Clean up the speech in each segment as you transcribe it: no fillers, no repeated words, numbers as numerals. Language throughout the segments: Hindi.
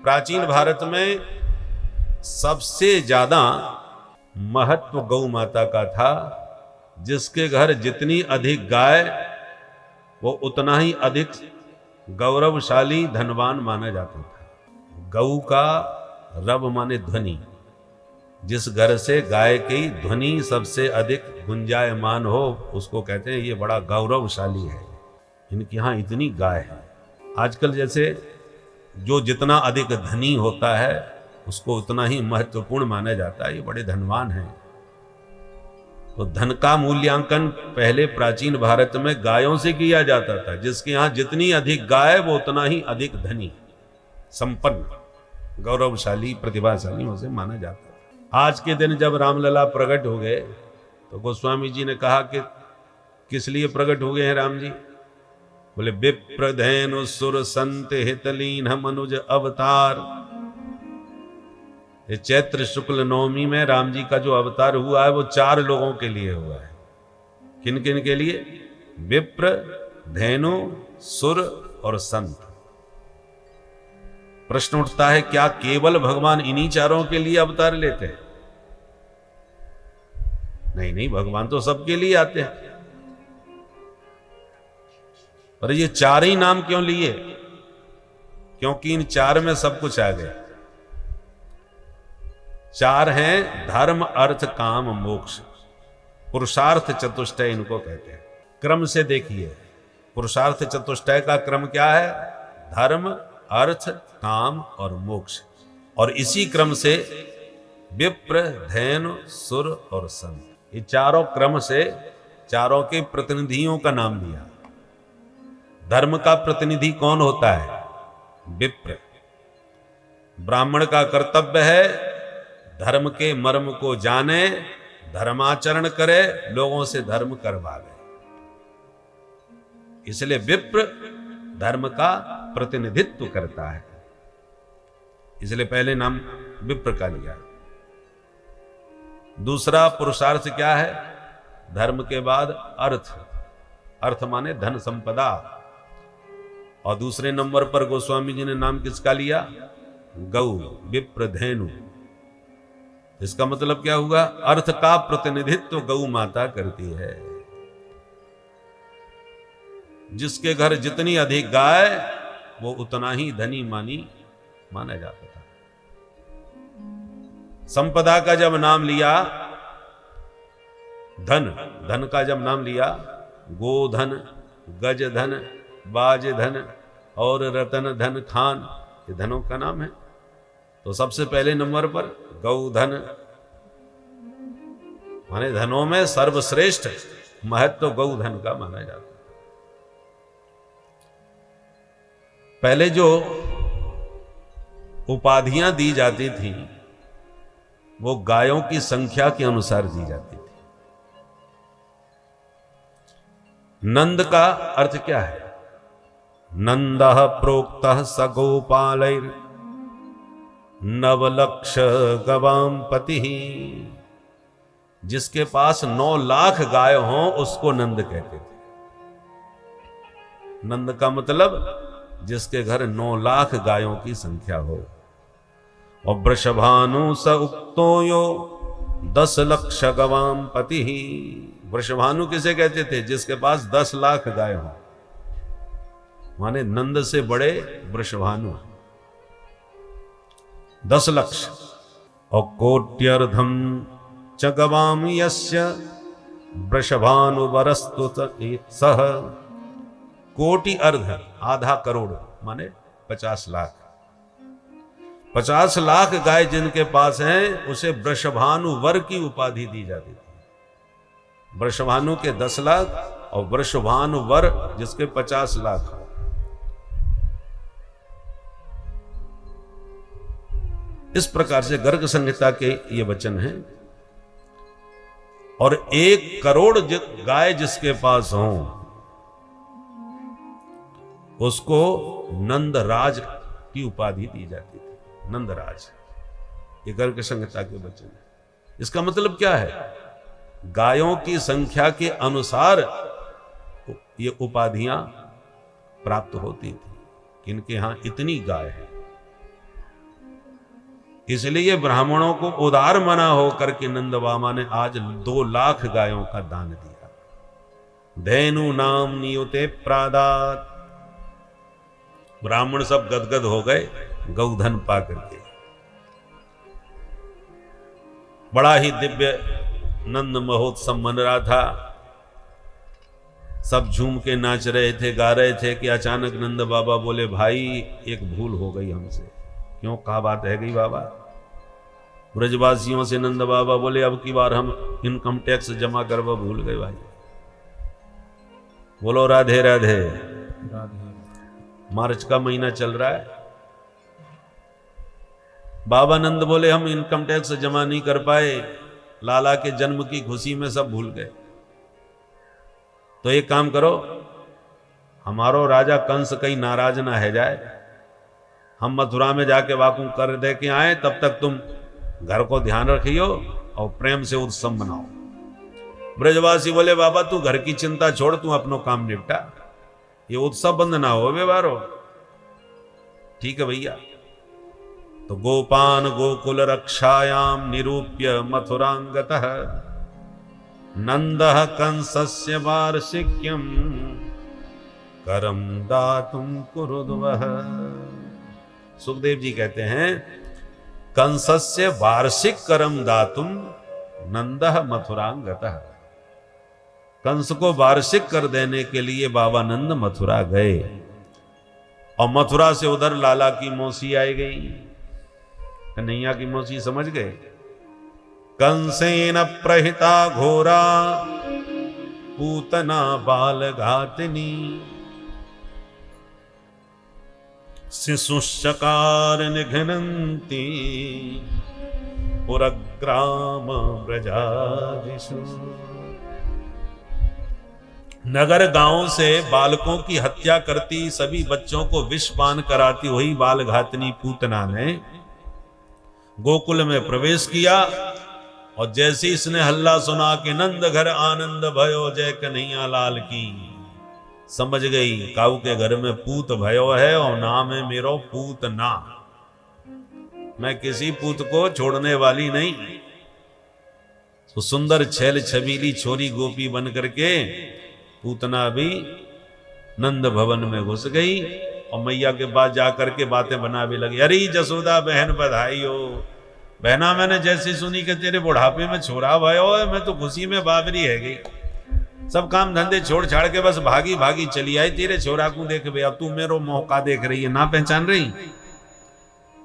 प्राचीन भारत में सबसे ज्यादा महत्व गौ माता का था। जिसके घर जितनी अधिक गाय वो उतना ही अधिक गौरवशाली धनवान माना जाता था। गौ का रब माने ध्वनि, जिस घर से गाय की ध्वनि सबसे अधिक गुंजायमान हो उसको कहते हैं ये बड़ा गौरवशाली है, इनके यहाँ इतनी गाय है। आजकल जैसे जो जितना अधिक धनी होता है उसको उतना ही महत्वपूर्ण माना जाता है, ये बड़े धनवान हैं। तो धन का मूल्यांकन पहले प्राचीन भारत में गायों से किया जाता था। जिसके यहाँ जितनी अधिक गाय वो उतना ही अधिक धनी, संपन्न, गौरवशाली, प्रतिभाशाली उसे माना जाता था। आज के दिन जब रामलला प्रकट हो गए तो गोस्वामी जी ने कहा कि किस लिए प्रकट हो गए हैं राम जी? बोले विप्र धैनु सुर संत हितलीन मनुज अवतार। ये चैत्र शुक्ल नवमी में राम जी का जो अवतार हुआ है वो 4 लोगों के लिए हुआ है। किन किन के लिए? विप्र, धैनु, सुर और संत। प्रश्न उठता है क्या केवल भगवान इन्हीं 4 के लिए अवतार लेते हैं? नहीं नहीं, भगवान तो सबके लिए आते हैं। पर ये 4 ही नाम क्यों लिए? क्योंकि इन 4 में सब कुछ आ गया। 4 हैं धर्म, अर्थ, काम, मोक्ष, पुरुषार्थ चतुष्टय इनको कहते हैं। क्रम से देखिए, पुरुषार्थ चतुष्टय का क्रम क्या है? धर्म, अर्थ, काम और मोक्ष। और इसी क्रम से विप्र, धैनु, सुर और संत, ये 4 क्रम से 4 के प्रतिनिधियों का नाम दिया। धर्म का प्रतिनिधि कौन होता है? विप्र। ब्राह्मण का कर्तव्य है धर्म के मर्म को जाने, धर्माचरण करे, लोगों से धर्म करवावे। इसलिए विप्र धर्म का प्रतिनिधित्व करता है, इसलिए पहले नाम विप्र का लिया। दूसरा पुरुषार्थ क्या है? धर्म के बाद अर्थ, अर्थ माने धन संपदा। और दूसरे नंबर पर गोस्वामी जी ने नाम किसका लिया? गौ, विप्र, धैनु। इसका मतलब क्या हुआ? अर्थ का प्रतिनिधित्व गौ माता करती है। जिसके घर जितनी अधिक गाय वो उतना ही धनी माना जाता था। संपदा का जब नाम लिया, धन का जब नाम लिया, गोधन, गजधन, बाजधन और रतन धन खान, ये धनों का नाम है। तो सबसे पहले नंबर पर गौधन, माने धनों में सर्वश्रेष्ठ महत्व गौधन का माना जाता है। पहले जो उपाधियां दी जाती थी वो गायों की संख्या के अनुसार दी जाती थी। नंद का अर्थ क्या है? नंदः प्रोक्तः स गोपालैर् नवलक्ष गवाम पति। जिसके पास 9 लाख गाय हों उसको नंद कहते थे। नंद का मतलब जिसके घर 9 लाख गायों की संख्या हो। और वृषभानु स उक्तो यो 10 लक्ष गवाम पति। वृषभानु किसे कहते थे? जिसके पास 10 लाख गाय हो, माने नंद से बड़े वृषभानु, 10 लक्ष। और कोट्यर्धम च गवाम यस्य वृषभानुवरस्तु सह। कोटि अर्ध, आधा करोड़, माने 50 लाख। 50 लाख गाय जिनके पास हैं उसे वृषभानुवर की उपाधि दी जाती थी। वृषभानु के 10 लाख और वृषभानुवर जिसके 50 लाख। इस प्रकार से गर्ग संहिता के ये वचन हैं। और 1 करोड़ गाय जिसके पास हो उसको नंदराज की उपाधि दी जाती थी। नंदराज, ये गर्ग संहिता के वचन है। इसका मतलब क्या है? गायों की संख्या के अनुसार ये उपाधियां प्राप्त होती थी। किनके यहां इतनी गाय है। इसलिए ब्राह्मणों को उदार मना हो करके नंद बाबा ने आज 2 लाख गायों का दान दिया। धेनु नाम नियुते प्रादात। ब्राह्मण सब गदगद हो गए गौधन पा करके। बड़ा ही दिव्य नंद महोत्सव मन रहा था। सब झूम के नाच रहे थे, गा रहे थे कि अचानक नंद बाबा बोले, भाई एक भूल हो गई हमसे। क्यों, कहा बात है गई बाबा? ब्रजवासियों से नंद बाबा बोले, अब की बार हम इनकम टैक्स जमा करवा भूल गए भाई। बोलो राधे राधे। मार्च का महीना चल रहा है। बाबा नंद बोले, हम इनकम टैक्स जमा नहीं कर पाए, लाला के जन्म की खुशी में सब भूल गए। तो एक काम करो, हमारो राजा कंस कहीं नाराज ना है जाए, हम मथुरा में जाके वाकू कर दे के आए, तब तक तुम घर को ध्यान रखियो और प्रेम से उत्सव मनाओ। ब्रजवासी बोले, बाबा तू घर की चिंता छोड़, तू अपनो काम निपटा, ये उत्सव बंद ना हो व्यवहारो। ठीक है भैया। तो गोपान गोकुल रक्षायाम निरूप्य मथुरांगतः नंदः कंसस्य वार्षिक्यम करम दातुम कुरुद्वः। सुखदेव जी कहते हैं, कंसस्य वार्षिक करम दातुम नंदः मथुरांगतः। कंस को वार्षिक कर देने के लिए बाबा नंद मथुरा गए और मथुरा से उधर लाला की मौसी आई गई, कन्हैया की मौसी, समझ गए। कंसेन प्रहिता घोरा पूतना बाल घातिनी शिशुश्चकार निघ्नन्ति पुरग्राम ब्रजादिषु। नगर गांव से बालकों की हत्या करती, सभी बच्चों को विषपान कराती वही बाल घातनी पूतना ने गोकुल में प्रवेश किया। और जैसे इसने हल्ला सुना कि नंद घर आनंद भयो जय कन्हैया लाल की, समझ गई काऊ के घर में पूत भयो है और नाम है मेरो पूतना। मैं किसी पूत को छोड़ने वाली नहीं। तो सुंदर छैल छबीली छोरी गोपी बन करके पूतना भी नंद भवन में घुस गई और मैया के पास जाकर के बातें बना भी लगी। अरे जसोदा बहन बधाई हो, बहना मैंने जैसी सुनी कि तेरे बुढ़ापे में छोरा भयो है, मैं तो खुशी में बाबरी है गई, सब काम धंधे छोड़ छाड़ के बस भागी भागी चली आई तेरे छोरा को देख भैया, तू मेरो मौका देख रही है, ना पहचान रही।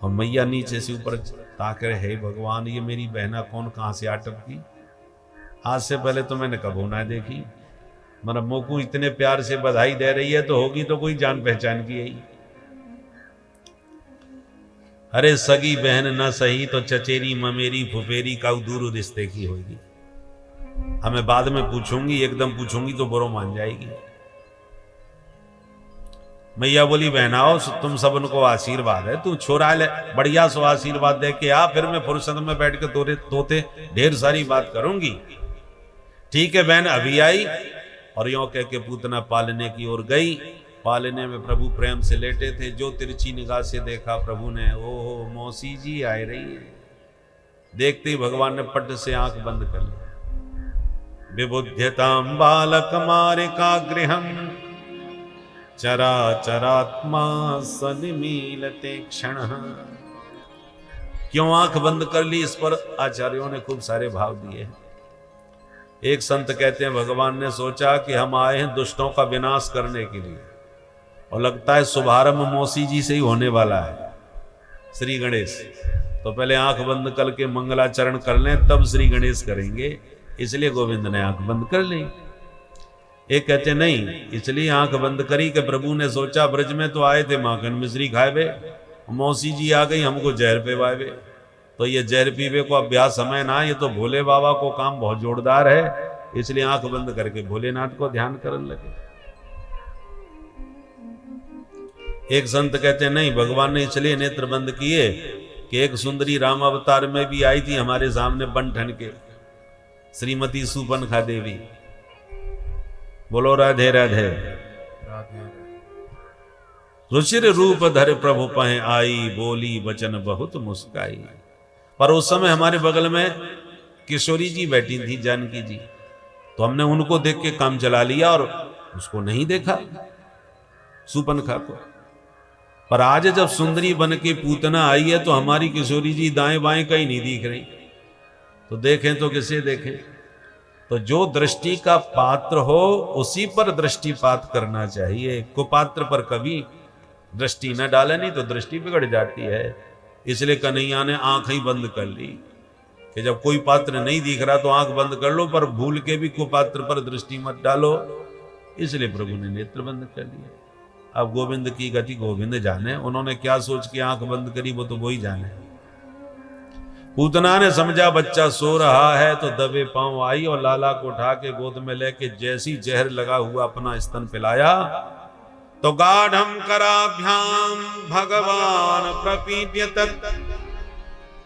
और मैया नीचे से ऊपर ताक रहे, हे भगवान ये मेरी बहना कौन कहां से आटप की, आज से पहले तो मैंने कबू ना देखी। मतलब मोकू इतने प्यार से बधाई दे रही है तो होगी तो कोई जान पहचान की यही। अरे सगी बहन न सही तो चचेरी ममेरी फुफेरी का दूर रिश्ते की होगी। हमें बाद में पूछूंगी, एकदम पूछूंगी तो बुरो मान जाएगी। मैया बोली बहनाओ तुम सब उनको आशीर्वाद है, तू छोरा ले बढ़िया सो आशीर्वाद दे के आ, फिर मैं फुर्सत में बैठ के तोते ढेर सारी बात करूंगी। ठीक है बहन अभी आई। और यों कह के पूतना पालने की ओर गई। पालने में प्रभु प्रेम से लेटे थे, जो तिरछी निगाह से देखा प्रभु ने, ओहो मौसी जी आ रही है। देखते ही भगवान ने पट से आंख बंद कर ली। विबुध्यताम बालक मारिका गृहम चरा चरात्मा सनिमीलते क्षण। क्यों आंख बंद कर ली, इस पर आचार्यों ने खूब सारे भाव दिए हैं। एक संत कहते हैं भगवान ने सोचा कि हम आए हैं दुष्टों का विनाश करने के लिए, और लगता है शुभारंभ मौसी जी से ही होने वाला है, श्री गणेश। तो पहले आंख बंद करके मंगलाचरण कर लें तब श्री गणेश करेंगे, इसलिए गोविंद ने आंख बंद कर ली। एक कहते नहीं, इसलिए आंख बंद करी कि प्रभु ने सोचा ब्रज में तो आए थे माखन मिश्री खाए, मौसी जी आ गई हमको जहर पेवाए, तो ये जहर पीवे को अभ्यास समय ना, ये तो भोले बाबा को काम बहुत जोरदार है, इसलिए आंख बंद करके भोलेनाथ को ध्यान करने लगे। एक संत कहते नहीं, भगवान ने इसलिए नेत्र बंद किए कि एक सुंदरी राम अवतार में भी आई थी हमारे सामने बन ठन के, श्रीमती सुपनखा देवी। बोलो राधे राधे। रुचिर रूप धर प्रभु पह आई, बोली वचन बहुत मुस्काई। पर उस समय हमारे बगल में किशोरी जी बैठी थी, जानकी जी, तो हमने उनको देख के काम चला लिया और उसको नहीं देखा, सुपनखा को। पर आज जब सुंदरी बन के पूतना आई है तो हमारी किशोरी जी दाएं बाएं कहीं नहीं दिख रही, तो देखें तो किसे देखें। तो जो दृष्टि का पात्र हो उसी पर दृष्टिपात करना चाहिए, कुपात्र पर कभी दृष्टि न डाले, नहीं तो दृष्टि बिगड़ जाती है। इसलिए कन्हैया ने आंख ही बंद कर ली कि जब कोई पात्र नहीं दिख रहा तो आंख बंद कर लो, पर भूल के भी कुपात्र पर दृष्टि मत डालो। इसलिए प्रभु ने नेत्र बंद कर लिए। अब गोविंद की गति गोविंद जाने, उन्होंने क्या सोच के आंख बंद करी वो तो वही जाने। पूतना ने समझा बच्चा सो रहा है तो दबे पांव आई और लाला को उठा के गोद में लेके जैसी जहर लगा हुआ अपना स्तन पिलाया तो गाढ़म कराभ्याम भगवान प्रपीड्य तत्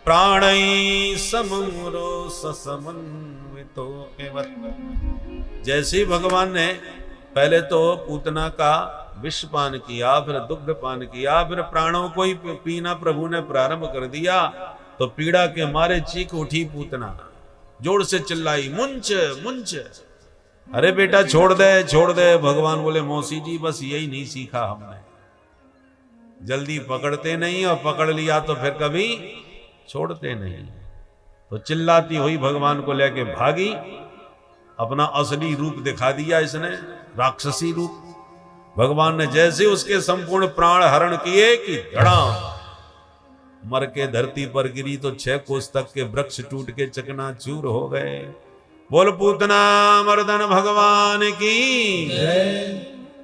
प्राणै समूरो ससमन्वितो एवत्। जैसे भगवान ने पहले तो पूतना का विष पान किया, फिर दुग्ध पान किया, फिर प्राणों को ही पीना प्रभु ने प्रारंभ कर दिया तो पीड़ा के मारे चीख उठी पूतना, जोर से चिल्लाई, मुंच मुंच, अरे बेटा छोड़ दे छोड़ दे। भगवान बोले मौसी जी बस यही नहीं सीखा हमने, जल्दी पकड़ते नहीं और पकड़ लिया तो फिर कभी छोड़ते नहीं। तो चिल्लाती हुई भगवान को लेके भागी, अपना असली रूप दिखा दिया इसने, राक्षसी रूप। भगवान ने जैसे उसके संपूर्ण प्राण हरण किए कि धड़ाम मर के धरती पर गिरी तो 6 कोस तक के वृक्ष टूट के चकनाचूर हो गए। बोल पूतना मर्दन भगवान की जय।